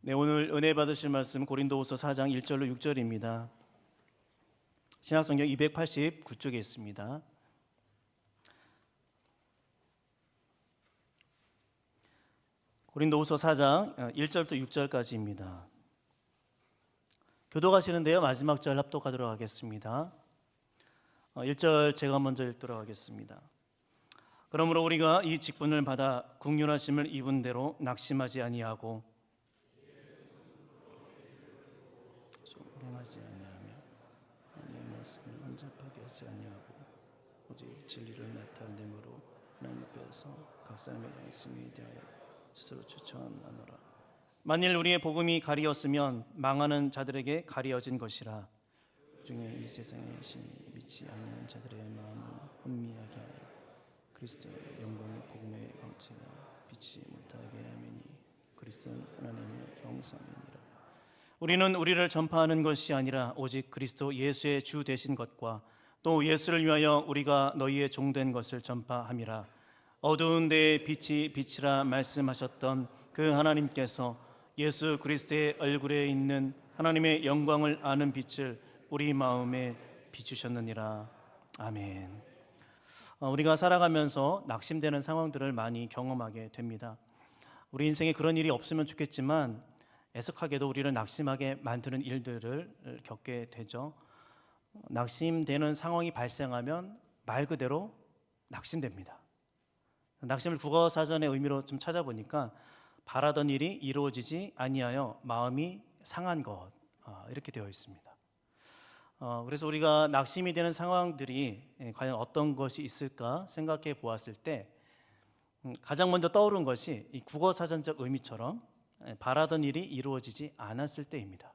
네, 오늘 은혜 받으실 말씀 고린도후서 4장 1절로 6절입니다. 신약성경 289쪽에 있습니다. 고린도후서 4장 1절부터 6절까지입니다. 교독하시는데요, 마지막 절 합독하도록 하겠습니다. 1절 제가 먼저 읽도록 하겠습니다. 그러므로 우리가 이 직분을 받아 국률하심을 입은 대로 낙심하지 아니하고 소명하지 아니하며 하나님의 말씀을 혼잡하게 하지 아니하고 오직 진리를 나타내므로 하나님 앞에서 각 사람의 양심에 대하여 스스로 추천하노라. 만일 우리의 복음이 가리었으면 망하는 자들에게 가리어진 것이라. 중에 이 세상의 신이 믿지 않는 자들의 마음을 혼미하게 하여 그리스도의 영광의 복음의 광채가 빛이 못하게 하매니 그리스도는 하나님의 형상이니라. 우리는 우리를 전파하는 것이 아니라 오직 그리스도 예수의 주 되신 것과 또 예수를 위하여 우리가 너희의 종된 것을 전파함이라. 어두운 데에 빛이 빛이라 말씀하셨던 그 하나님께서 예수 그리스도의 얼굴에 있는 하나님의 영광을 아는 빛을 우리 마음에 비추셨느니라. 아멘. 우리가 살아가면서 낙심되는 상황들을 많이 경험하게 됩니다. 우리 인생에 그런 일이 없으면 좋겠지만 애석하게도 우리를 낙심하게 만드는 일들을 겪게 되죠. 낙심되는 상황이 발생하면 말 그대로 낙심됩니다. 낙심을 국어사전의 의미로 좀 찾아보니까 바라던 일이 이루어지지 아니하여 마음이 상한 것, 이렇게 되어 있습니다. 그래서 우리가 낙심이 되는 상황들이 과연 어떤 것이 있을까 생각해 보았을 때 가장 먼저 떠오른 것이 이 국어사전적 의미처럼 바라던 일이 이루어지지 않았을 때입니다.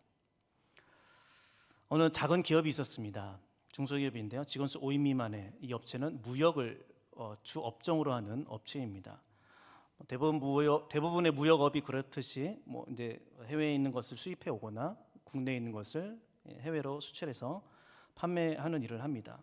어느 작은 기업이 있었습니다. 중소기업인데요, 직원 수 5인 미만의 이 업체는 무역을 주 업종으로 하는 업체입니다. 대부분의 무역업이 그렇듯이 이제 해외에 있는 것을 수입해 오거나 국내에 있는 것을 해외로 수출해서 판매하는 일을 합니다.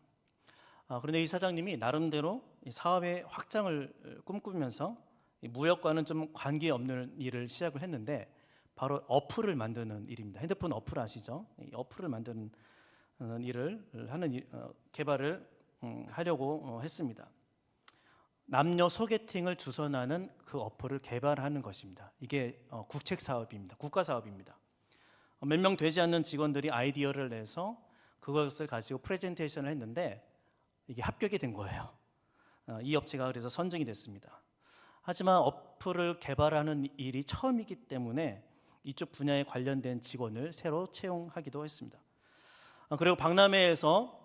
그런데 이 사장님이 나름대로 사업의 확장을 꿈꾸면서 무역과는 좀 관계없는 일을 시작을 했는데 바로 어플을 만드는 일입니다. 핸드폰 어플 아시죠? 이 어플을 만드는 일을 개발을 하려고 했습니다. 남녀 소개팅을 주선하는 그 어플을 개발하는 것입니다. 이게 국책 사업입니다. 국가 사업입니다. 몇 명 되지 않는 직원들이 아이디어를 내서 그것을 가지고 프레젠테이션을 했는데 이게 합격이 된 거예요. 이 업체가 그래서 선정이 됐습니다. 하지만 어플을 개발하는 일이 처음이기 때문에 이쪽 분야에 관련된 직원을 새로 채용하기도 했습니다. 그리고 박람회에서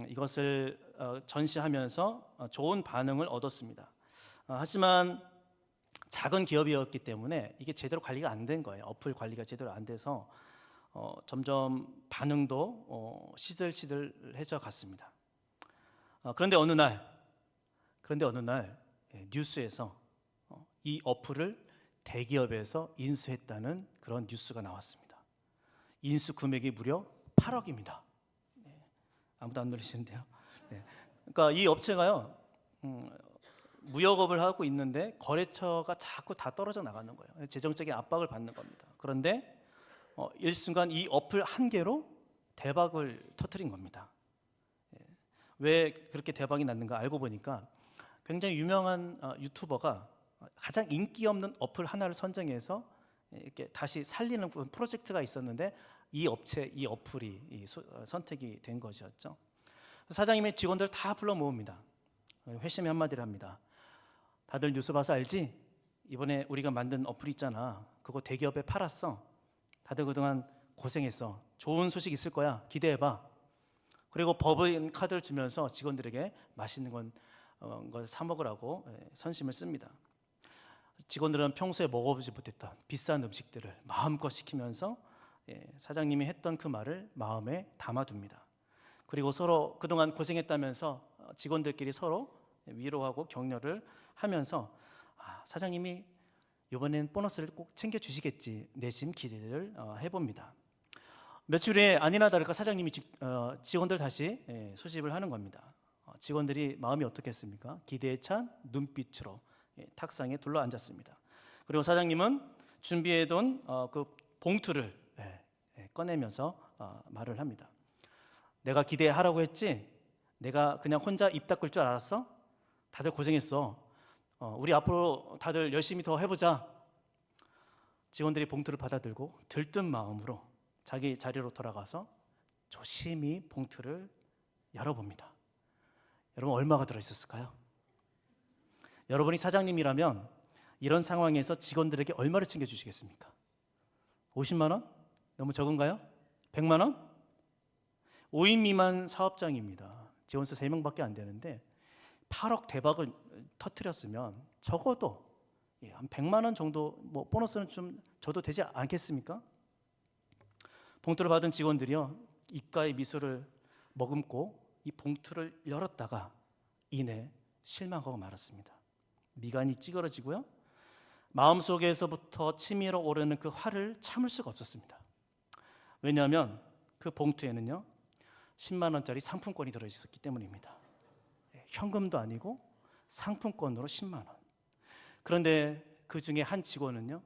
이것을 전시하면서 좋은 반응을 얻었습니다. 하지만 작은 기업이었기 때문에 이게 제대로 관리가 안 된 거예요. 어플 관리가 제대로 안 돼서 점점 반응도 시들시들해져 갔습니다. 그런데 어느 날 뉴스에서 이 어플을 대기업에서 인수했다는 그런 뉴스가 나왔습니다. 인수 금액이 무려 8억입니다. 아무도 안 놀리시는데요. 그러니까 이 업체가요, 무역업을 하고 있는데 거래처가 자꾸 다 떨어져 나가는 거예요. 재정적인 압박을 받는 겁니다. 그런데 일순간 이 어플 한 개로 대박을 터뜨린 겁니다. 왜 그렇게 대박이 났는가 알고 보니까 굉장히 유명한 유튜버가 가장 인기 없는 어플 하나를 선정해서 이렇게 다시 살리는 프로젝트가 있었는데 이 어플이 선택이 된 것이었죠. 사장님의 직원들 다 불러 모읍니다. 회심의 한마디를 합니다. 다들 뉴스 봐서 알지? 이번에 우리가 만든 어플 있잖아. 그거 대기업에 팔았어. 다들 그동안 고생했어. 좋은 소식 있을 거야. 기대해봐. 그리고 법인 카드를 주면서 직원들에게 맛있는 걸 사 먹으라고 선심을 씁니다. 직원들은 평소에 먹어보지 못했던 비싼 음식들을 마음껏 시키면서 사장님이 했던 그 말을 마음에 담아둡니다. 그리고 서로 그동안 고생했다면서 직원들끼리 서로 위로하고 격려를 하면서 사장님이 이번엔 보너스를 꼭 챙겨주시겠지 내심 기대를 해봅니다. 며칠 후에 아니나 다를까 사장님이 직원들 다시 소집을 하는 겁니다. 직원들이 마음이 어떻겠습니까? 기대에 찬 눈빛으로 탁상에 둘러앉았습니다. 그리고 사장님은 준비해둔 그 봉투를 꺼내면서 말을 합니다. 내가 기대하라고 했지? 내가 그냥 혼자 입 닦을 줄 알았어? 다들 고생했어. 우리 앞으로 다들 열심히 더 해보자. 직원들이 봉투를 받아들고 들뜬 마음으로 자기 자리로 돌아가서 조심히 봉투를 열어봅니다. 여러분, 얼마가 들어있었을까요? 여러분이 사장님이라면 이런 상황에서 직원들에게 얼마를 챙겨주시겠습니까? 50만 원? 너무 적은가요? 100만 원? 5인 미만 사업장입니다. 직원수 3명밖에 안 되는데 8억 대박을 터뜨렸으면 적어도 한 100만 원 정도 뭐 보너스는 좀 줘도 되지 않겠습니까? 봉투를 받은 직원들이요, 입가에 미소를 머금고 이 봉투를 열었다가 이내 실망하고 말았습니다. 미간이 찌그러지고요, 마음속에서부터 치밀어 오르는 그 화를 참을 수가 없었습니다. 왜냐하면 그 봉투에는요 10만 원짜리 상품권이 들어있었기 때문입니다. 현금도 아니고 상품권으로 10만 원. 그런데 그 중에 한 직원은요,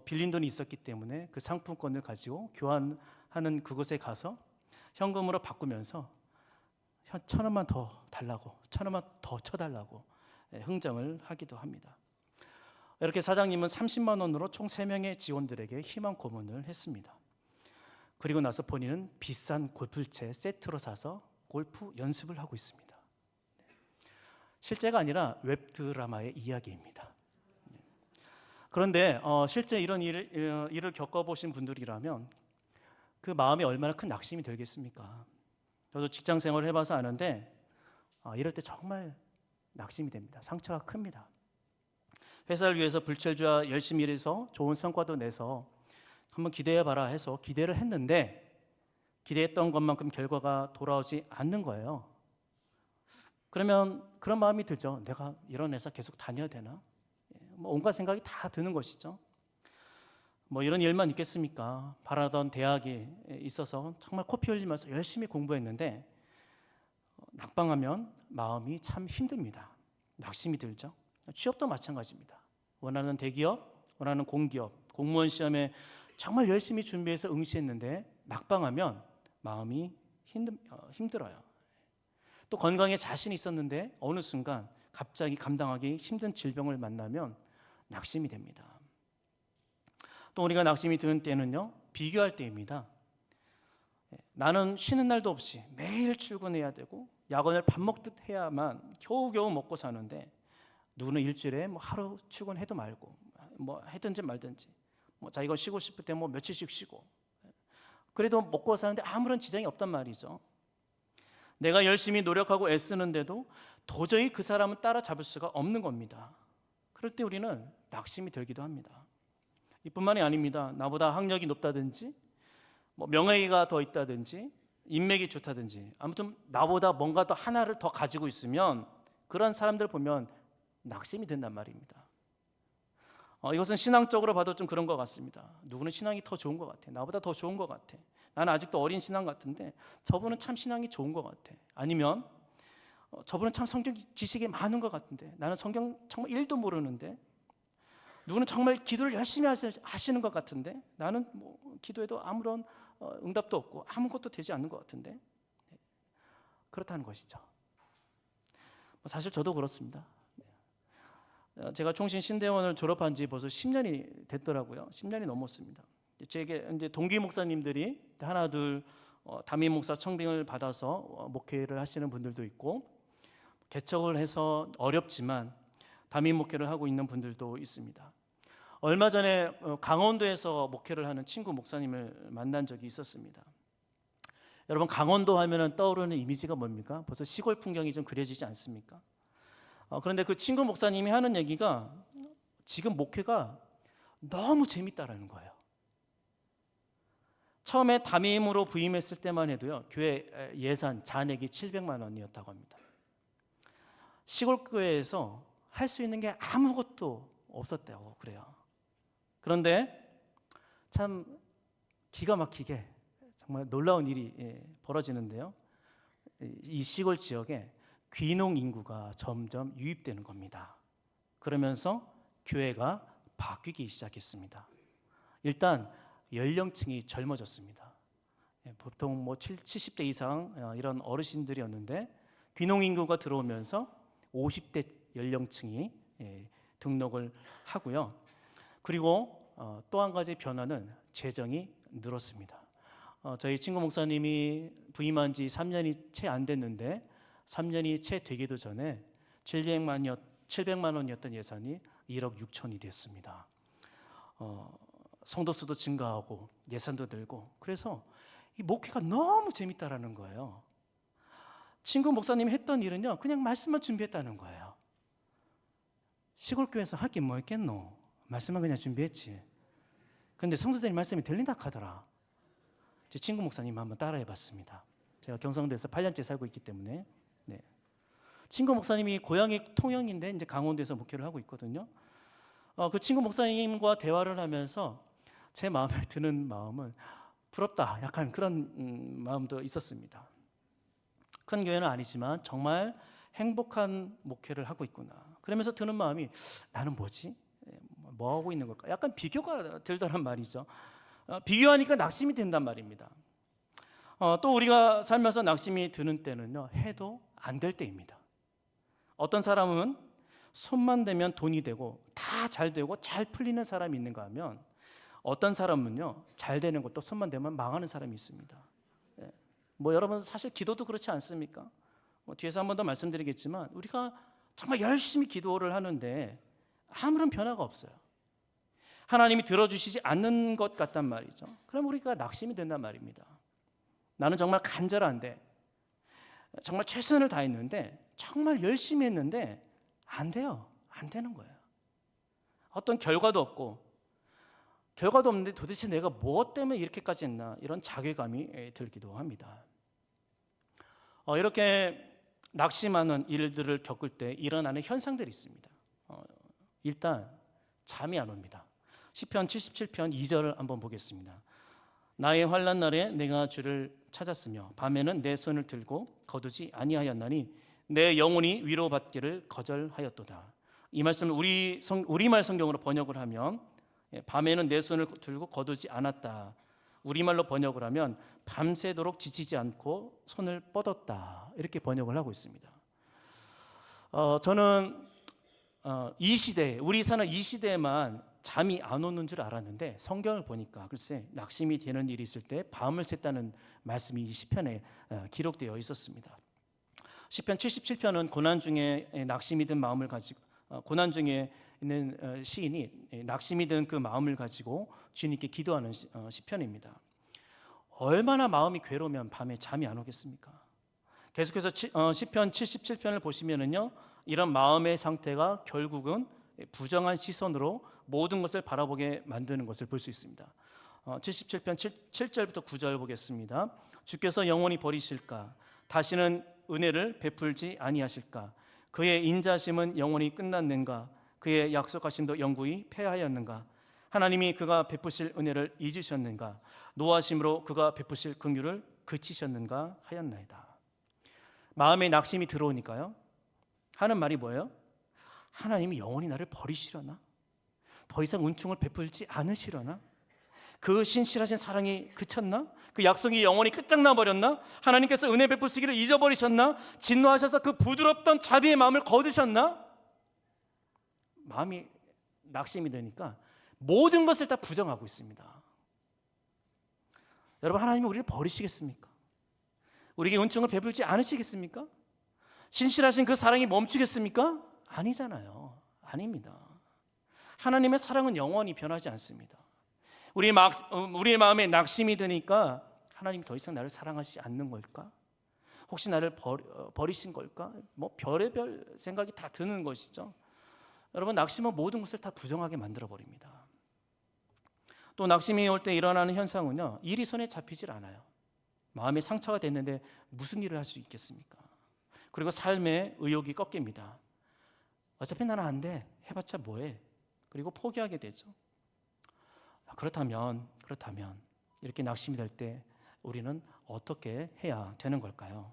빌린 돈이 있었기 때문에 그 상품권을 가지고 교환하는 그곳에 가서 현금으로 바꾸면서 1,000원만 더 달라고, 1,000원만 더 쳐달라고 흥정을 하기도 합니다. 이렇게 사장님은 30만 원으로 총 3명의 직원들에게 희망 고문을 했습니다. 그리고 나서 본인은 비싼 골프채 세트로 사서 골프 연습을 하고 있습니다. 실제가 아니라 웹드라마의 이야기입니다. 그런데 실제 이런 일을 겪어보신 분들이라면 그 마음에 얼마나 큰 낙심이 들겠습니까? 저도 직장 생활을 해봐서 아는데 이럴 때 정말 낙심이 됩니다. 상처가 큽니다. 회사를 위해서 불철주야 열심히 일해서 좋은 성과도 내서 한번 기대해봐라 해서 기대를 했는데 기대했던 것만큼 결과가 돌아오지 않는 거예요. 그러면 그런 마음이 들죠. 내가 이런 회사 계속 다녀야 되나? 뭐 온갖 생각이 다 드는 것이죠. 뭐 이런 일만 있겠습니까? 바라던 대학이 있어서 정말 코피 흘리면서 열심히 공부했는데 낙방하면 마음이 참 힘듭니다. 낙심이 들죠. 취업도 마찬가지입니다. 원하는 대기업, 원하는 공기업, 공무원 시험에 정말 열심히 준비해서 응시했는데 낙방하면 마음이 힘들어요. 또 건강에 자신이 있었는데 어느 순간 갑자기 감당하기 힘든 질병을 만나면 낙심이 됩니다. 또 우리가 낙심이 드는 때는요, 비교할 때입니다. 나는 쉬는 날도 없이 매일 출근해야 되고 야근을 밥 먹듯 해야만 겨우겨우 먹고 사는데 누구는 일주일에 뭐 하루 출근해도 말고 뭐 해든지 말든지 뭐 자기가 쉬고 싶을 때 뭐 며칠씩 쉬고 그래도 먹고 사는데 아무런 지장이 없단 말이죠. 내가 열심히 노력하고 애쓰는데도 도저히 그 사람은 따라잡을 수가 없는 겁니다. 그럴 때 우리는 낙심이 들기도 합니다. 이뿐만이 아닙니다. 나보다 학력이 높다든지 뭐 명예가 더 있다든지 인맥이 좋다든지 아무튼 나보다 뭔가 더 하나를 더 가지고 있으면 그런 사람들 보면 낙심이 든단 말입니다. 이것은 신앙적으로 봐도 좀 그런 것 같습니다. 누구는 신앙이 더 좋은 것 같아. 나보다 더 좋은 것 같아. 나는 아직도 어린 신앙 같은데 저분은 참 신앙이 좋은 것 같아. 아니면 저분은 참 성경 지식이 많은 것 같은데 나는 성경 정말 1도 모르는데 누구는 정말 기도를 열심히 하시는 것 같은데 나는 뭐 기도해도 아무런 응답도 없고 아무것도 되지 않는 것 같은데 그렇다는 것이죠. 사실 저도 그렇습니다. 제가 총신 신대원을 졸업한 지 벌써 10년이 됐더라고요. 10년이 넘었습니다. 제게 이제 동기 목사님들이 하나 둘 담임 목사 청빙을 받아서 목회를 하시는 분들도 있고 개척을 해서 어렵지만 담임 목회를 하고 있는 분들도 있습니다. 얼마 전에 강원도에서 목회를 하는 친구 목사님을 만난 적이 있었습니다. 여러분, 강원도 하면은 떠오르는 이미지가 뭡니까? 벌써 시골 풍경이 좀 그려지지 않습니까? 그런데 그 친구 목사님이 하는 얘기가 지금 목회가 너무 재밌다라는 거예요. 처음에 담임으로 부임했을 때만 해도요, 교회 예산 잔액이 700만 원이었다고 합니다. 시골 교회에서 할 수 있는 게 아무것도 없었다고 그래요. 그런데 참 기가 막히게 정말 놀라운 일이 벌어지는데요. 이 시골 지역에 귀농 인구가 점점 유입되는 겁니다. 그러면서 교회가 바뀌기 시작했습니다. 일단 연령층이 젊어졌습니다. 보통 70대 이상 이런 어르신들이었는데 귀농 인구가 들어오면서 50대 연령층이 등록을 하고요. 그리고 또 한 가지 변화는 재정이 늘었습니다. 저희 친구 목사님이 부임한 지 3년이 채 안 됐는데 3년이 채 되기도 전에 700만 원이었던 예산이 1억 6천이 됐습니다. 성도 수도 증가하고 예산도 늘고, 그래서 이 목회가 너무 재밌다라는 거예요. 친구 목사님이 했던 일은요, 그냥 말씀만 준비했다는 거예요. 시골 교회에서 할 게 뭐 있겠노? 말씀만 그냥 준비했지. 근데 성도들이 말씀이 들린다 하더라. 제 친구 목사님 한번 따라해 봤습니다. 제가 경상도에서 8년째 살고 있기 때문에. 네. 친구 목사님이 고향이 통영인데 이제 강원도에서 목회를 하고 있거든요. 그 친구 목사님과 대화를 하면서 제 마음에 드는 마음은 부럽다, 약간 그런 마음도 있었습니다. 큰 교회는 아니지만 정말 행복한 목회를 하고 있구나. 그러면서 드는 마음이, 나는 뭐지? 뭐 하고 있는 걸까? 약간 비교가 들더란 말이죠. 비교하니까 낙심이 된단 말입니다. 또 우리가 살면서 낙심이 드는 때는요, 해도 안 될 때입니다. 어떤 사람은 손만 대면 돈이 되고 다 잘 되고 잘 풀리는 사람이 있는가 하면, 어떤 사람은요, 잘 되는 것도 손만 대면 망하는 사람이 있습니다. 여러분 사실 기도도 그렇지 않습니까? 뒤에서 한 번 더 말씀드리겠지만 우리가 정말 열심히 기도를 하는데 아무런 변화가 없어요. 하나님이 들어주시지 않는 것 같단 말이죠. 그럼 우리가 낙심이 된단 말입니다. 나는 정말 간절한데, 정말 최선을 다했는데, 정말 열심히 했는데 안 돼요. 안 되는 거예요. 어떤 결과도 없는데 도대체 내가 뭐 때문에 이렇게까지 했나, 이런 자괴감이 들기도 합니다. 이렇게 낙심하는 일들을 겪을 때 일어나는 현상들이 있습니다. 일단 잠이 안 옵니다. 시편 77편 2절을 한번 보겠습니다. 나의 환난 날에 내가 주를 찾았으며 밤에는 내 손을 들고 거두지 아니하였나니 내 영혼이 위로받기를 거절하였도다. 이 말씀을 우리말 성경으로 번역을 하면, 밤에는 내 손을 들고 거두지 않았다. 우리말로 번역을 하면 밤새도록 지치지 않고 손을 뻗었다. 이렇게 번역을 하고 있습니다. 저는 이 시대, 우리 사는 이 시대에만 잠이 안 오는 줄 알았는데 성경을 보니까 글쎄 낙심이 되는 일이 있을 때 밤을 샜다는 말씀이 이 시편에 기록되어 있었습니다. 시편 77편은 고난 중에 낙심이 든 마음을 가지고, 고난 중에 있는 시인이 낙심이 든 그 마음을 가지고 주님께 기도하는 시편입니다. 얼마나 마음이 괴로우면 밤에 잠이 안 오겠습니까? 계속해서 시편 77편을 보시면은요, 이런 마음의 상태가 결국은 부정한 시선으로 모든 것을 바라보게 만드는 것을 볼 수 있습니다. 77편 7절부터 9절 보겠습니다. 주께서 영원히 버리실까? 다시는 은혜를 베풀지 아니하실까? 그의 인자심은 영원히 끝났는가? 그의 약속하심도 영구히 패하였는가? 하나님이 그가 베푸실 은혜를 잊으셨는가? 노하심으로 그가 베푸실 긍휼을 그치셨는가 하였나이다. 마음에 낙심이 들어오니까요, 하는 말이 뭐예요? 하나님이 영원히 나를 버리시려나? 더 이상 은총을 베풀지 않으시려나? 그 신실하신 사랑이 그쳤나? 그 약속이 영원히 끝장나 버렸나? 하나님께서 은혜 베푸시기를 잊어버리셨나? 진노하셔서 그 부드럽던 자비의 마음을 거두셨나? 마음이 낙심이 되니까 모든 것을 다 부정하고 있습니다. 여러분, 하나님이 우리를 버리시겠습니까? 우리에게 은총을 베풀지 않으시겠습니까? 신실하신 그 사랑이 멈추겠습니까? 아니잖아요. 아닙니다. 하나님의 사랑은 영원히 변하지 않습니다. 우리의 마음에 낙심이 드니까 하나님이 더 이상 나를 사랑하시지 않는 걸까? 혹시 나를 버리신 걸까? 별의별 생각이 다 드는 것이죠. 여러분, 낙심은 모든 것을 다 부정하게 만들어버립니다. 또 낙심이 올 때 일어나는 현상은요, 일이 손에 잡히질 않아요. 마음에 상처가 됐는데 무슨 일을 할 수 있겠습니까? 그리고 삶의 의욕이 꺾입니다. 어차피 나는 안 돼, 해봤자 뭐해? 그리고 포기하게 되죠. 그렇다면 이렇게 낙심이 될 때 우리는 어떻게 해야 되는 걸까요?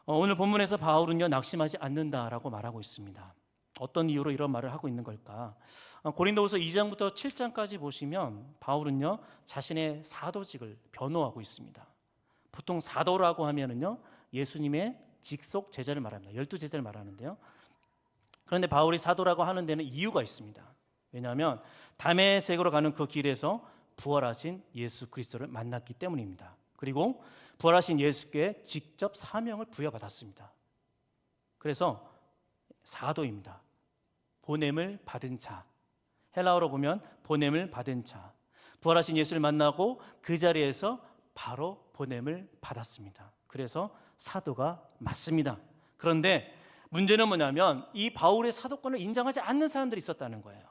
오늘 본문에서 바울은요, 낙심하지 않는다라고 말하고 있습니다. 어떤 이유로 이런 말을 하고 있는 걸까? 고린도후서 2장부터 7장까지 보시면 바울은요 자신의 사도직을 변호하고 있습니다. 보통 사도라고 하면은요 예수님의 직속 제자를 말합니다. 12제자를 말하는데요. 그런데 바울이 사도라고 하는 데는 이유가 있습니다. 왜냐하면 다메섹으로 가는 그 길에서 부활하신 예수 그리스도를 만났기 때문입니다. 그리고 부활하신 예수께 직접 사명을 부여받았습니다. 그래서 사도입니다. 보냄을 받은 자. 헬라어로 보면 보냄을 받은 자. 부활하신 예수를 만나고 그 자리에서 바로 보냄을 받았습니다. 그래서 사도가 맞습니다. 그런데 문제는 뭐냐면 이 바울의 사도권을 인정하지 않는 사람들이 있었다는 거예요.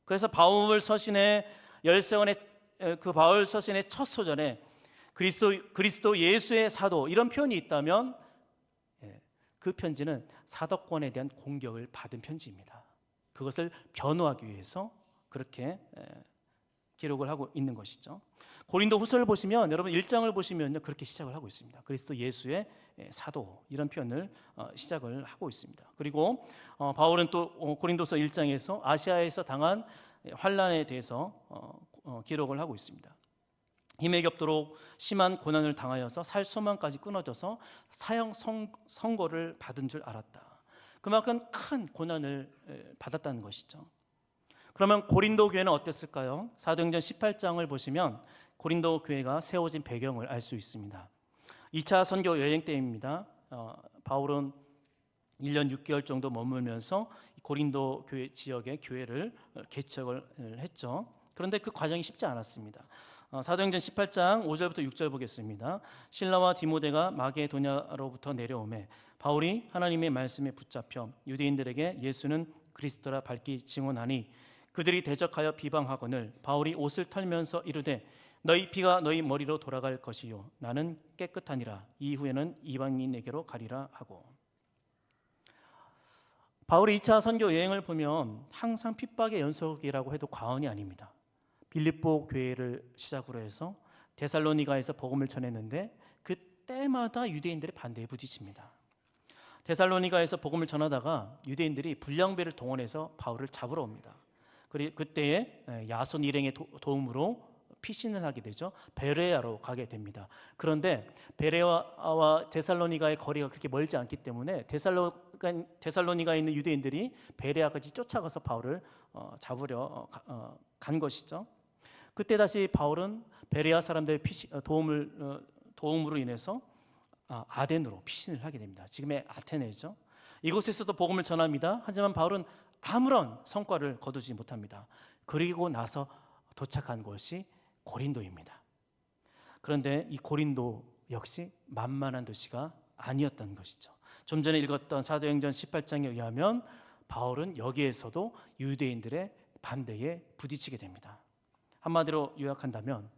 그래서 바울 서신의 열세권의 그 바울 서신의 첫 소절에 그리스도 예수의 사도 이런 표현이 있다면 그 편지는 사도권에 대한 공격을 받은 편지입니다. 그것을 변호하기 위해서 그렇게 기록을 하고 있는 것이죠. 고린도 후서를 보시면 여러분 1장을 보시면요 그렇게 시작을 하고 있습니다. 그리스도 예수의 사도 이런 표현을 시작을 하고 있습니다. 그리고 바울은 또 고린도서 1장에서 아시아에서 당한 환난에 대해서 기록을 하고 있습니다. 힘에 겹도록 심한 고난을 당하여서 살 소망까지 끊어져서 사형 선고를 받은 줄 알았다. 그만큼 큰 고난을 받았다는 것이죠. 그러면 고린도 교회는 어땠을까요? 사도행전 18장을 보시면 고린도 교회가 세워진 배경을 알 수 있습니다. 2차 선교 여행 때입니다. 바울은 1년 6개월 정도 머물면서 고린도 교회 지역의 교회를 개척을 했죠. 그런데 그 과정이 쉽지 않았습니다. 사도행전 18장 5절부터 6절 보겠습니다. 실라와 디모데가 마게도냐로부터 내려오매 바울이 하나님의 말씀에 붙잡혀 유대인들에게 예수는 그리스도라 밝히 증언하니 그들이 대적하여 비방하거늘 바울이 옷을 털면서 이르되 너희 피가 너희 머리로 돌아갈 것이요 나는 깨끗하니라 이후에는 이방인에게로 가리라 하고. 바울의 2차 선교 여행을 보면 항상 핍박의 연속이라고 해도 과언이 아닙니다. 빌립보 교회를 시작으로 해서 데살로니가에서 복음을 전했는데 그때마다 유대인들의 반대에 부딪힙니다. 데살로니가에서 복음을 전하다가 유대인들이 불량배를 동원해서 바울을 잡으러 옵니다. 그리고 그때에 야손 일행의 도움으로 피신을 하게 되죠. 베레아로 가게 됩니다. 그런데 베레아와 데살로니가의 거리가 그렇게 멀지 않기 때문에 데살로니가에 있는 유대인들이 베레아까지 쫓아가서 바울을 잡으려 간 것이죠. 그때 다시 바울은 베레아 사람들의 도움으로 인해서 아덴으로 피신을 하게 됩니다. 지금의 아테네죠. 이곳에서도 복음을 전합니다. 하지만 바울은 아무런 성과를 거두지 못합니다. 그리고 나서 도착한 곳이 고린도입니다. 그런데 이 고린도 역시 만만한 도시가 아니었던 것이죠. 좀 전에 읽었던 사도행전 18장에 의하면 바울은 여기에서도 유대인들의 반대에 부딪히게 됩니다. 한마디로 요약한다면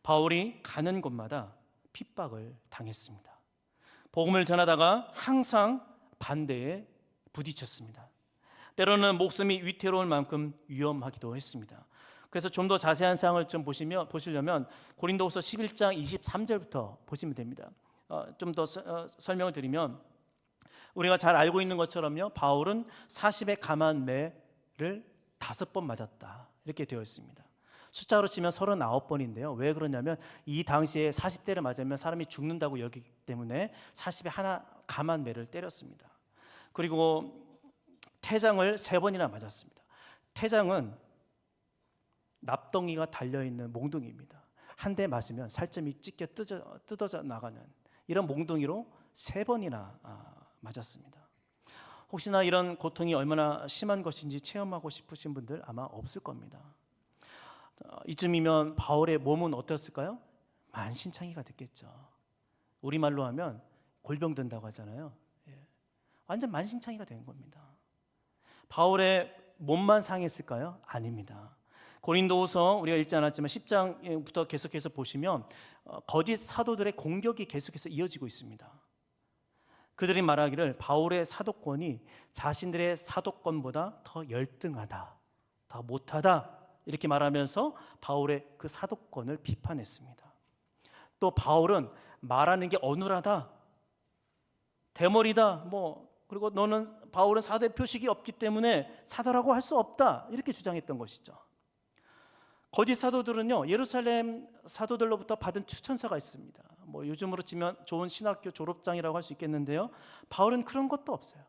바울이 가는 곳마다 핍박을 당했습니다. 복음을 전하다가 항상 반대에 부딪혔습니다. 때로는 목숨이 위태로울 만큼 위험하기도 했습니다. 그래서 좀 더 자세한 사항을 좀 보시려면 고린도후서 11장 23절부터 보시면 됩니다. 좀 더 설명을 드리면 우리가 잘 알고 있는 것처럼요, 바울은 40의 감한 매를 5번 맞았다 이렇게 되어 있습니다. 숫자로 치면 39번인데요. 왜 그러냐면 이 당시에 40대를 맞으면 사람이 죽는다고 여기기 때문에 40에 하나 감한 매를 때렸습니다. 그리고 태장을 3번이나 맞았습니다. 태장은 납덩이가 달려있는 몽둥이입니다. 한 대 맞으면 살점이 찢겨 뜯어져 나가는 이런 몽둥이로 3번이나 맞았습니다. 혹시나 이런 고통이 얼마나 심한 것인지 체험하고 싶으신 분들 아마 없을 겁니다. 이쯤이면 바울의 몸은 어땠을까요? 만신창이가 됐겠죠. 우리말로 하면 골병든다고 하잖아요. 완전 만신창이가 된 겁니다. 바울의 몸만 상했을까요? 아닙니다. 고린도후서 우리가 읽지 않았지만 10장부터 계속해서 보시면 거짓 사도들의 공격이 계속해서 이어지고 있습니다. 그들이 말하기를 바울의 사도권이 자신들의 사도권보다 더 열등하다, 더 못하다 이렇게 말하면서 바울의 그 사도권을 비판했습니다. 또 바울은 말하는 게 어눌하다, 대머리다, 그리고 바울은 사도의 표식이 없기 때문에 사도라고 할 수 없다, 이렇게 주장했던 것이죠. 거짓 사도들은요, 예루살렘 사도들로부터 받은 추천서가 있습니다. 뭐 요즘으로 치면 좋은 신학교 졸업장이라고 할 수 있겠는데요, 바울은 그런 것도 없어요.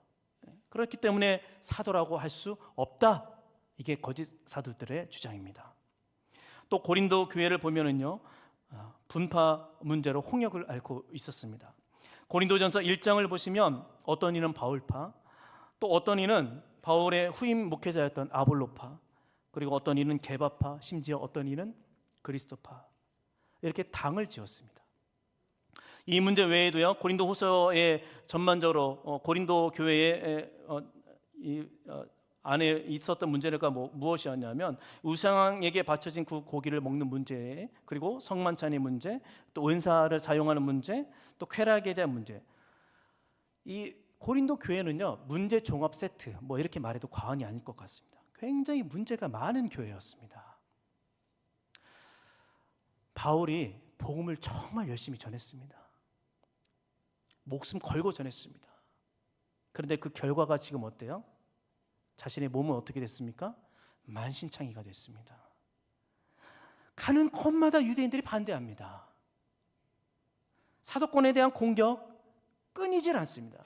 그렇기 때문에 사도라고 할 수 없다, 이게 거짓 사도들의 주장입니다. 또 고린도 교회를 보면은요, 분파 문제로 홍역을 앓고 있었습니다. 고린도전서 1장을 보시면 어떤 이는 바울파, 또 어떤 이는 바울의 후임 목회자였던 아볼로파, 그리고 어떤 이는 게바파, 심지어 어떤 이는 그리스도파, 이렇게 당을 지었습니다. 이 문제 외에도요, 고린도 후서에 전반적으로 고린도 교회의 안에 있었던 문제가 무엇이었냐면, 우상에게 바쳐진 그 고기를 먹는 문제, 그리고 성만찬의 문제, 또 은사를 사용하는 문제, 또 쾌락에 대한 문제. 이 고린도 교회는요, 문제 종합 세트, 이렇게 말해도 과언이 아닐 것 같습니다. 굉장히 문제가 많은 교회였습니다. 바울이 복음을 정말 열심히 전했습니다. 목숨 걸고 전했습니다. 그런데 그 결과가 지금 어때요? 자신의 몸은 어떻게 됐습니까? 만신창이가 됐습니다. 가는 곳마다 유대인들이 반대합니다. 사도권에 대한 공격 끊이질 않습니다.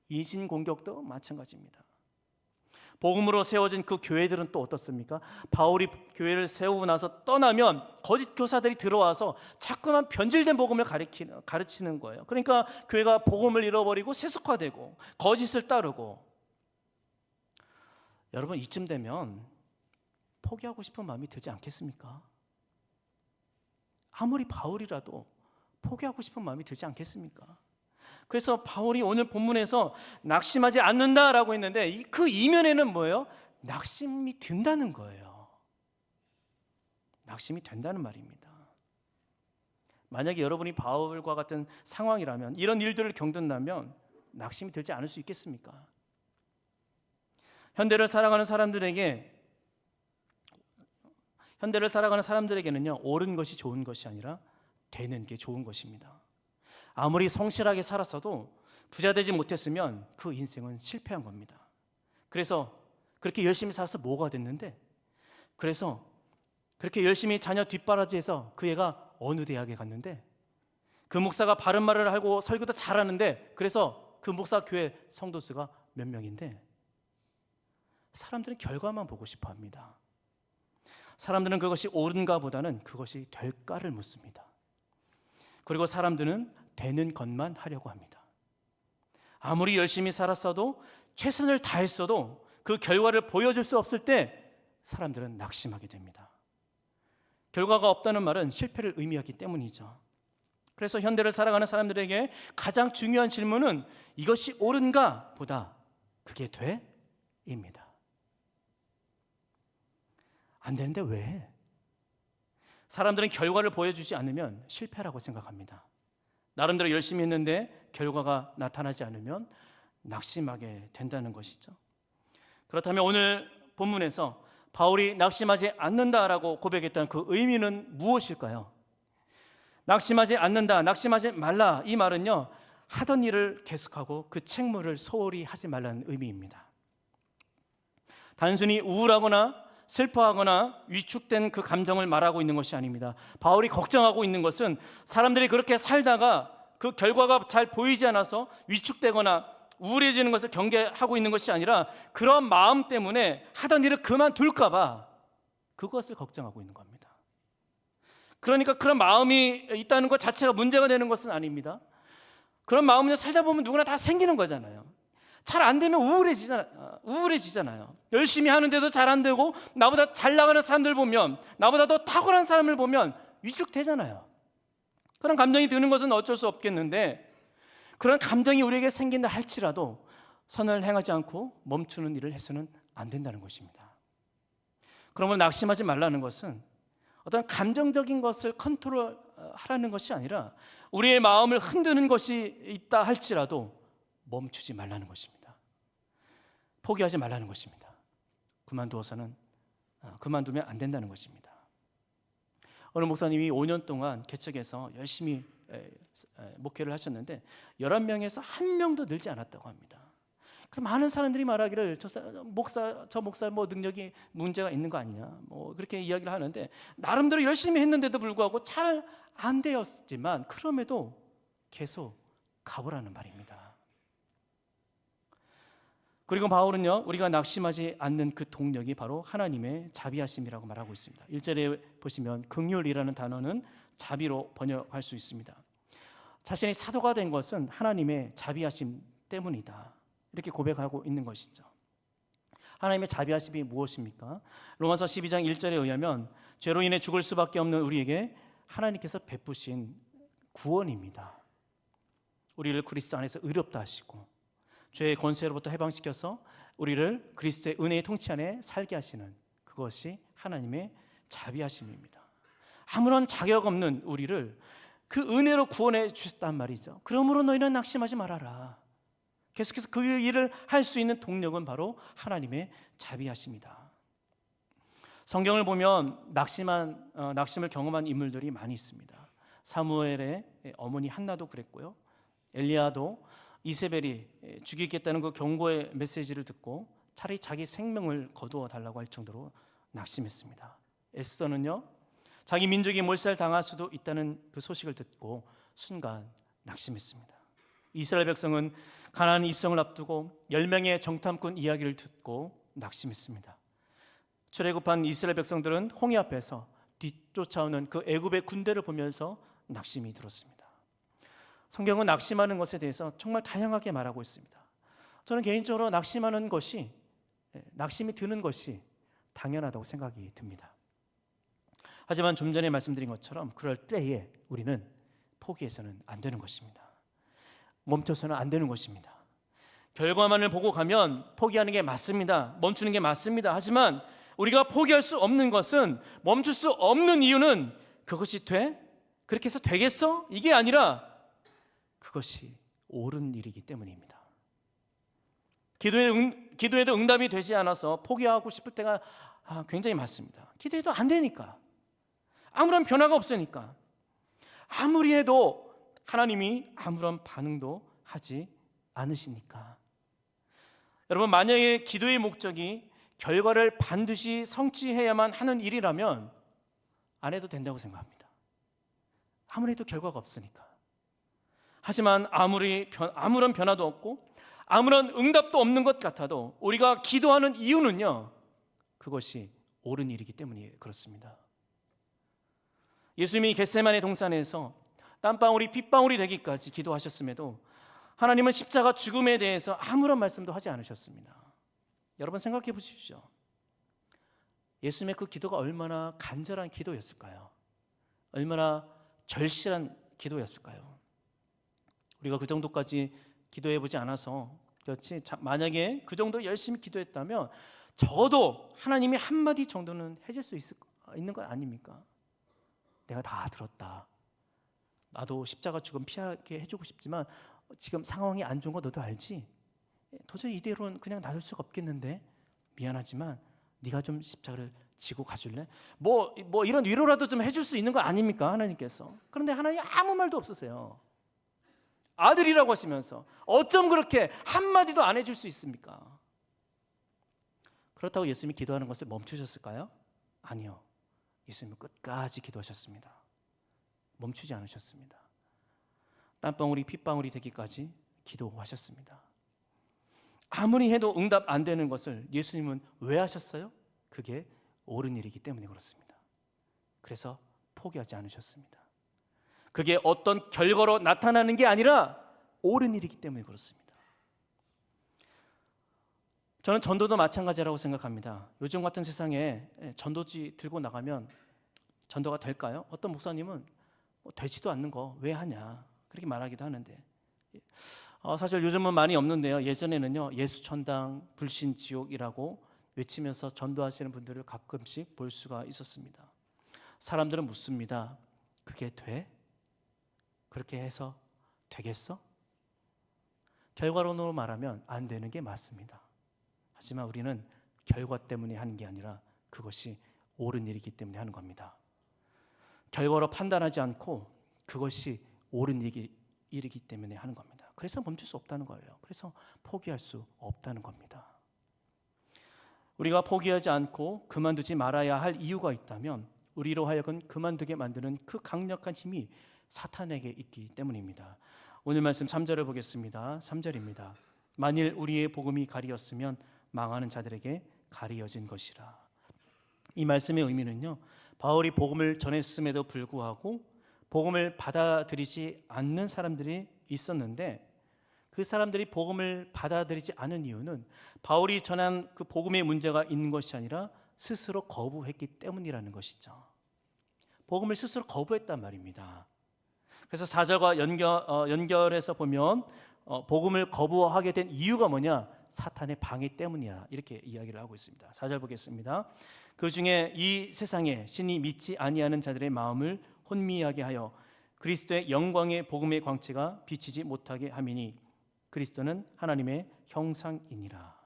인신 공격도 마찬가지입니다. 복음으로 세워진 그 교회들은 또 어떻습니까? 바울이 교회를 세우고 나서 떠나면 거짓 교사들이 들어와서 자꾸만 변질된 복음을 가르치는 거예요. 그러니까 교회가 복음을 잃어버리고 세속화되고 거짓을 따르고, 여러분, 이쯤 되면 포기하고 싶은 마음이 들지 않겠습니까? 아무리 바울이라도 포기하고 싶은 마음이 들지 않겠습니까? 그래서 바울이 오늘 본문에서 낙심하지 않는다라고 했는데, 그 이면에는 뭐예요? 낙심이 든다는 거예요. 낙심이 된다는 말입니다. 만약에 여러분이 바울과 같은 상황이라면, 이런 일들을 겪는다면 낙심이 들지 않을 수 있겠습니까? 현대를 살아가는 사람들에게는요, 옳은 것이 좋은 것이 아니라 되는 게 좋은 것입니다. 아무리 성실하게 살았어도 부자 되지 못했으면 그 인생은 실패한 겁니다. 그래서 그렇게 열심히 살아서 뭐가 됐는데, 그래서 그렇게 열심히 자녀 뒷바라지해서 그 애가 어느 대학에 갔는데, 그 목사가 바른 말을 하고 설교도 잘하는데, 그래서 그 목사 교회 성도수가 몇 명인데, 사람들은 결과만 보고 싶어 합니다. 사람들은 그것이 옳은가 보다는 그것이 될까를 묻습니다. 그리고 사람들은 되는 것만 하려고 합니다. 아무리 열심히 살았어도, 최선을 다했어도 그 결과를 보여줄 수 없을 때 사람들은 낙심하게 됩니다. 결과가 없다는 말은 실패를 의미하기 때문이죠. 그래서 현대를 살아가는 사람들에게 가장 중요한 질문은 이것이 옳은가 보다 그게 돼? 입니다. 안 되는데 왜? 사람들은 결과를 보여주지 않으면 실패라고 생각합니다. 나름대로 열심히 했는데 결과가 나타나지 않으면 낙심하게 된다는 것이죠. 그렇다면 오늘 본문에서 바울이 낙심하지 않는다라고 고백했던 그 의미는 무엇일까요? 낙심하지 않는다, 낙심하지 말라, 이 말은요, 하던 일을 계속하고 그 책무를 소홀히 하지 말라는 의미입니다. 단순히 우울하거나 슬퍼하거나 위축된 그 감정을 말하고 있는 것이 아닙니다. 바울이 걱정하고 있는 것은 사람들이 그렇게 살다가 그 결과가 잘 보이지 않아서 위축되거나 우울해지는 것을 경계하고 있는 것이 아니라, 그런 마음 때문에 하던 일을 그만둘까 봐 그것을 걱정하고 있는 겁니다. 그러니까 그런 마음이 있다는 것 자체가 문제가 되는 것은 아닙니다. 그런 마음을 살다 보면 누구나 다 생기는 거잖아요. 잘 안 되면 우울해지잖아요. 열심히 하는데도 잘 안 되고, 나보다 잘 나가는 사람들 보면, 나보다 더 탁월한 사람을 보면 위축되잖아요. 그런 감정이 드는 것은 어쩔 수 없겠는데, 그런 감정이 우리에게 생긴다 할지라도 선을 행하지 않고 멈추는 일을 해서는 안 된다는 것입니다. 그러면 낙심하지 말라는 것은 어떤 감정적인 것을 컨트롤하라는 것이 아니라, 우리의 마음을 흔드는 것이 있다 할지라도 멈추지 말라는 것입니다. 포기하지 말라는 것입니다. 그만두면 안 된다는 것입니다. 어느 목사님이 5년 동안 개척해서 열심히 목회를 하셨는데 11명에서 1명도 늘지 않았다고 합니다. 그 많은 사람들이 말하기를 저 목사 뭐 능력이 문제가 있는 거 아니냐, 뭐 그렇게 이야기를 하는데, 나름대로 열심히 했는데도 불구하고 잘 안 되었지만 그럼에도 계속 가보라는 말입니다. 그리고 바울은요, 우리가 낙심하지 않는 그 동력이 바로 하나님의 자비하심이라고 말하고 있습니다. 1절에 보시면 긍휼이라는 단어는 자비로 번역할 수 있습니다. 자신이 사도가 된 것은 하나님의 자비하심 때문이다, 이렇게 고백하고 있는 것이죠. 하나님의 자비하심이 무엇입니까? 로마서 12장 1절에 의하면 죄로 인해 죽을 수밖에 없는 우리에게 하나님께서 베푸신 구원입니다. 우리를 그리스도 안에서 의롭다 하시고 죄의 권세로부터 해방시켜서 우리를 그리스도의 은혜의 통치 안에 살게 하시는, 그것이 하나님의 자비하심입니다. 아무런 자격 없는 우리를 그 은혜로 구원해 주셨단 말이죠. 그러므로 너희는 낙심하지 말아라. 계속해서 그 일을 할 수 있는 동력은 바로 하나님의 자비하심이다. 성경을 보면 낙심을 경험한 인물들이 많이 있습니다. 사무엘의 어머니 한나도 그랬고요. 엘리야도 이세벨이 죽이겠다는 그 경고의 메시지를 듣고 차라리 자기 생명을 거두어 달라고 할 정도로 낙심했습니다. 에스더는요, 자기 민족이 몰살당할 수도 있다는 그 소식을 듣고 순간 낙심했습니다. 이스라엘 백성은 가나안 입성을 앞두고 10명의 정탐꾼 이야기를 듣고 낙심했습니다. 출애굽한 이스라엘 백성들은 홍해 앞에서 뒤쫓아오는 그 애굽의 군대를 보면서 낙심이 들었습니다. 성경은 낙심하는 것에 대해서 정말 다양하게 말하고 있습니다. 저는 개인적으로 낙심이 드는 것이 당연하다고 생각이 듭니다. 하지만 좀 전에 말씀드린 것처럼 그럴 때에 우리는 포기해서는 안 되는 것입니다. 멈춰서는 안 되는 것입니다. 결과만을 보고 가면 포기하는 게 맞습니다. 멈추는 게 맞습니다. 하지만 우리가 포기할 수 없는 것은, 멈출 수 없는 이유는 그것이 돼? 그렇게 해서 되겠어? 이게 아니라 그것이 옳은 일이기 때문입니다. 기도에도 응답이 되지 않아서 포기하고 싶을 때가 굉장히 많습니다. 기도해도 안 되니까, 아무런 변화가 없으니까, 아무리 해도 하나님이 아무런 반응도 하지 않으시니까. 여러분, 만약에 기도의 목적이 결과를 반드시 성취해야만 하는 일이라면 안 해도 된다고 생각합니다. 아무리 해도 결과가 없으니까. 하지만 아무런 변화도 없고 아무런 응답도 없는 것 같아도 우리가 기도하는 이유는요, 그것이 옳은 일이기 때문에 그렇습니다. 예수님이 겟세마네 동산에서 땀방울이 핏방울이 되기까지 기도하셨음에도 하나님은 십자가 죽음에 대해서 아무런 말씀도 하지 않으셨습니다. 여러분 생각해 보십시오. 예수님의 그 기도가 얼마나 간절한 기도였을까요? 얼마나 절실한 기도였을까요? 우리가 그 정도까지 기도해 보지 않아서 그렇지, 만약에 그 정도 열심히 기도했다면 적어도 하나님이 한마디 정도는 해줄 수 있는 것 아닙니까? 내가 다 들었다. 나도 십자가 죽음 피하게 해주고 싶지만 지금 상황이 안 좋은 거 너도 알지? 도저히 이대로는 그냥 놔둘 수가 없겠는데 미안하지만 네가 좀 십자가를 지고 가줄래? 뭐 이런 위로라도 좀 해줄 수 있는 거 아닙니까? 하나님께서. 그런데 하나님 아무 말도 없으세요. 아들이라고 하시면서 어쩜 그렇게 한마디도 안 해줄 수 있습니까? 그렇다고 예수님이 기도하는 것을 멈추셨을까요? 아니요. 예수님은 끝까지 기도하셨습니다. 멈추지 않으셨습니다. 땀방울이 핏방울이 되기까지 기도하셨습니다. 아무리 해도 응답 안 되는 것을 예수님은 왜 하셨어요? 그게 옳은 일이기 때문에 그렇습니다. 그래서 포기하지 않으셨습니다. 그게 어떤 결과로 나타나는 게 아니라 옳은 일이기 때문에 그렇습니다. 저는 전도도 마찬가지라고 생각합니다. 요즘 같은 세상에 전도지 들고 나가면 전도가 될까요? 어떤 목사님은 되지도 않는 거 왜 하냐 그렇게 말하기도 하는데, 사실 요즘은 많이 없는데요. 예전에는요, 예수천당 불신지옥이라고 외치면서 전도하시는 분들을 가끔씩 볼 수가 있었습니다. 사람들은 묻습니다. 그게 돼? 그렇게 해서 되겠어? 결과론으로 말하면 안 되는 게 맞습니다. 하지만 우리는 결과 때문에 하는 게 아니라 그것이 옳은 일이기 때문에 하는 겁니다. 결과로 판단하지 않고 그것이 옳은 일이기 때문에 하는 겁니다. 그래서 멈출 수 없다는 거예요. 그래서 포기할 수 없다는 겁니다. 우리가 포기하지 않고 그만두지 말아야 할 이유가 있다면 우리로 하여금 그만두게 만드는 그 강력한 힘이 사탄에게 있기 때문입니다. 오늘 말씀 3절을 보겠습니다. 3절입니다. 만일 우리의 복음이 가리었으면 망하는 자들에게 가리어진 것이라. 이 말씀의 의미는요, 바울이 복음을 전했음에도 불구하고 복음을 받아들이지 않는 사람들이 있었는데 그 사람들이 복음을 받아들이지 않은 이유는 바울이 전한 그 복음의 문제가 있는 것이 아니라 스스로 거부했기 때문이라는 것이죠. 복음을 스스로 거부했단 말입니다. 그래서 4절과 연결해서 보면 복음을 거부하게 된 이유가 뭐냐? 사탄의 방해 때문이야, 이렇게 이야기를 하고 있습니다. 4절 보겠습니다. 그 중에 이 세상에 신이 믿지 아니하는 자들의 마음을 혼미하게 하여 그리스도의 영광의 복음의 광채가 비치지 못하게 함이니 그리스도는 하나님의 형상이니라.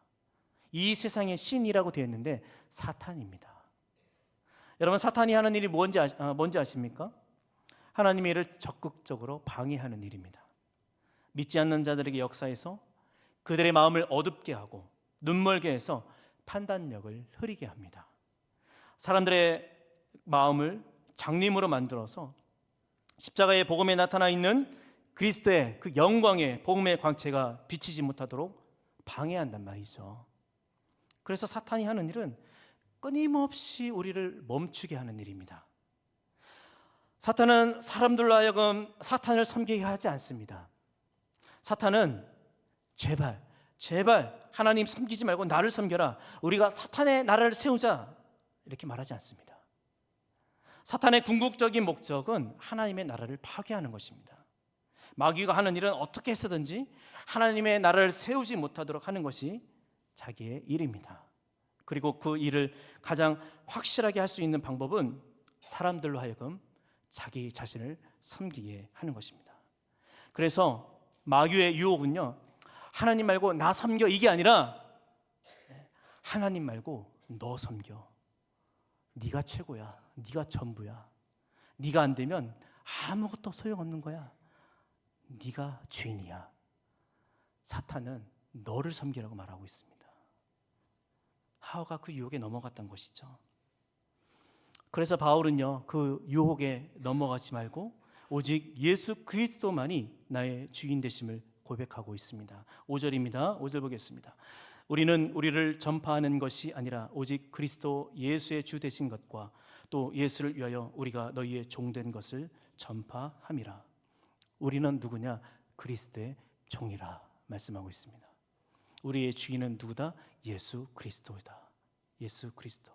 이 세상의 신이라고 되어 있는데 사탄입니다. 여러분, 사탄이 하는 일이 뭔지 아십니까? 하나님의 일을 적극적으로 방해하는 일입니다. 믿지 않는 자들에게 역사해서 그들의 마음을 어둡게 하고 눈멀게 해서 판단력을 흐리게 합니다. 사람들의 마음을 장님으로 만들어서 십자가의 복음에 나타나 있는 그리스도의 그 영광의 복음의 광채가 비치지 못하도록 방해한단 말이죠. 그래서 사탄이 하는 일은 끊임없이 우리를 멈추게 하는 일입니다. 사탄은 사람들로 하여금 사탄을 섬기게 하지 않습니다. 사탄은 제발 하나님 섬기지 말고 나를 섬겨라, 우리가 사탄의 나라를 세우자, 이렇게 말하지 않습니다. 사탄의 궁극적인 목적은 하나님의 나라를 파괴하는 것입니다. 마귀가 하는 일은 어떻게 해서든지 하나님의 나라를 세우지 못하도록 하는 것이 자기의 일입니다. 그리고 그 일을 가장 확실하게 할 수 있는 방법은 사람들로 하여금 자기 자신을 섬기게 하는 것입니다. 그래서 마귀의 유혹은요, 하나님 말고 나 섬겨, 이게 아니라 하나님 말고 너 섬겨, 네가 최고야, 네가 전부야, 네가 안 되면 아무것도 소용없는 거야, 네가 주인이야. 사탄은 너를 섬기라고 말하고 있습니다. 하와가 그 유혹에 넘어갔던 것이죠. 그래서 바울은요, 그 유혹에 넘어가지 말고 오직 예수 그리스도만이 나의 주인 되심을 고백하고 있습니다. 5절입니다. 5절 보겠습니다. 우리는 우리를 전파하는 것이 아니라 오직 그리스도 예수의 주 되신 것과 또 예수를 위하여 우리가 너희의 종된 것을 전파함이라. 우리는 누구냐? 그리스도의 종이라 말씀하고 있습니다. 우리의 주인은 누구다? 예수 그리스도이다. 예수 그리스도.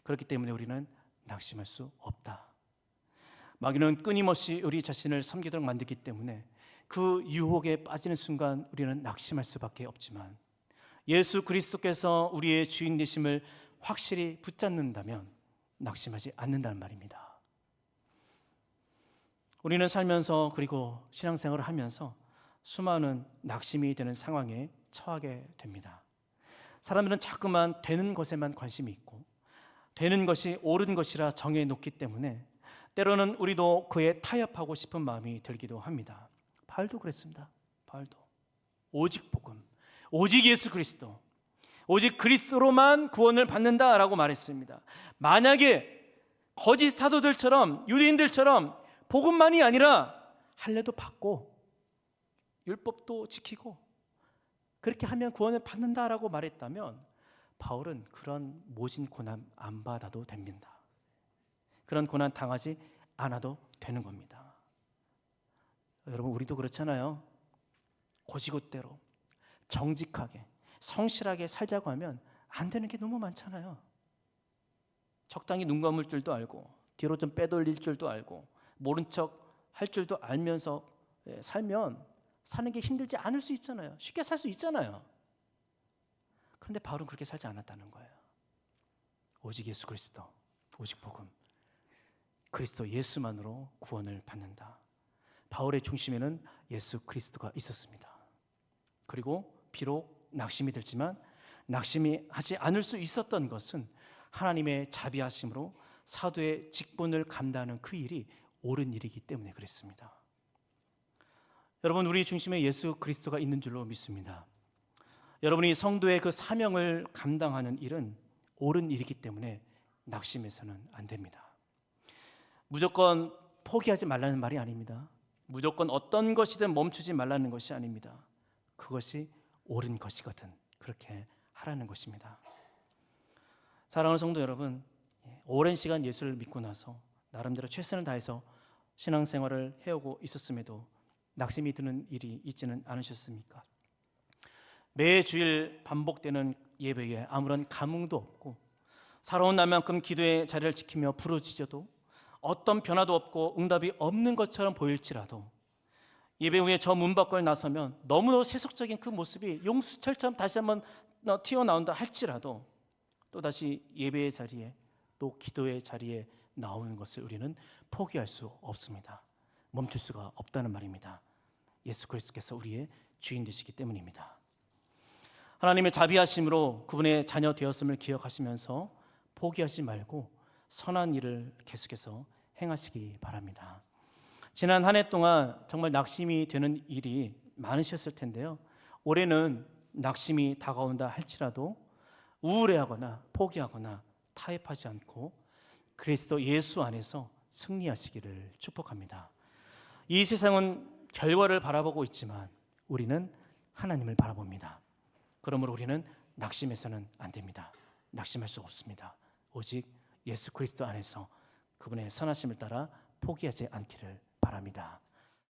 그렇기 때문에 우리는 낙심할 수 없다. 마귀는 끊임없이 우리 자신을 섬기도록 만들기 때문에 그 유혹에 빠지는 순간 우리는 낙심할 수밖에 없지만 예수 그리스도께서 우리의 주인 되심을 확실히 붙잡는다면 낙심하지 않는다는 말입니다. 우리는 살면서 그리고 신앙생활을 하면서 수많은 낙심이 되는 상황에 처하게 됩니다. 사람들은 자꾸만 되는 것에만 관심이 있고 되는 것이 옳은 것이라 정해놓기 때문에 때로는 우리도 그에 타협하고 싶은 마음이 들기도 합니다. 바울도 그랬습니다. 바울도 오직 복음, 오직 예수 그리스도, 오직 그리스도로만 구원을 받는다라고 말했습니다. 만약에 거짓 사도들처럼 유대인들처럼 복음만이 아니라 할례도 받고 율법도 지키고 그렇게 하면 구원을 받는다라고 말했다면 바울은 그런 모진 고난 안 받아도 됩니다. 그런 고난 당하지 않아도 되는 겁니다. 여러분, 우리도 그렇잖아요. 고지고대로 정직하게 성실하게 살자고 하면 안 되는 게 너무 많잖아요. 적당히 눈 감을 줄도 알고 뒤로 좀 빼돌릴 줄도 알고 모른 척 할 줄도 알면서 살면 사는 게 힘들지 않을 수 있잖아요. 쉽게 살 수 있잖아요. 그런데 바울은 그렇게 살지 않았다는 거예요. 오직 예수 그리스도, 오직 복음, 그리스도 예수만으로 구원을 받는다. 바울의 중심에는 예수 그리스도가 있었습니다. 그리고 비록 낙심이 들지만 낙심이 하지 않을 수 있었던 것은 하나님의 자비하심으로 사도의 직분을 감당하는 그 일이 옳은 일이기 때문에 그랬습니다. 여러분, 우리 중심에 예수 그리스도가 있는 줄로 믿습니다. 여러분이 성도의 그 사명을 감당하는 일은 옳은 일이기 때문에 낙심해서는 안 됩니다. 무조건 포기하지 말라는 말이 아닙니다. 무조건 어떤 것이든 멈추지 말라는 것이 아닙니다. 그것이 옳은 것이거든 그렇게 하라는 것입니다. 사랑하는 성도 여러분, 오랜 시간 예수를 믿고 나서 나름대로 최선을 다해서 신앙생활을 해오고 있었음에도 낙심이 드는 일이 있지는 않으셨습니까? 매 주일 반복되는 예배에 아무런 감흥도 없고 살아온 날만큼 기도의 자리를 지키며 부르짖어도 어떤 변화도 없고 응답이 없는 것처럼 보일지라도 예배 후에 저 문 밖을 나서면 너무도 세속적인 그 모습이 용수철처럼 다시 한번 튀어나온다 할지라도 또다시 예배의 자리에 또 기도의 자리에 나오는 것을 우리는 포기할 수 없습니다. 멈출 수가 없다는 말입니다. 예수 그리스도께서 우리의 주인 되시기 때문입니다. 하나님의 자비하심으로 그분의 자녀 되었음을 기억하시면서 포기하지 말고 선한 일을 계속해서 행하시기 바랍니다. 지난 한 해 동안 정말 낙심이 되는 일이 많으셨을 텐데요. 올해는 낙심이 다가온다 할지라도 우울해하거나 포기하거나 타협하지 않고 그리스도 예수 안에서 승리하시기를 축복합니다. 이 세상은 결과를 바라보고 있지만 우리는 하나님을 바라봅니다. 그러므로 우리는 낙심해서는 안 됩니다. 낙심할 수 없습니다. 오직 예수 그리스도 안에서 그분의 선하심을 따라 포기하지 않기를 바랍니다.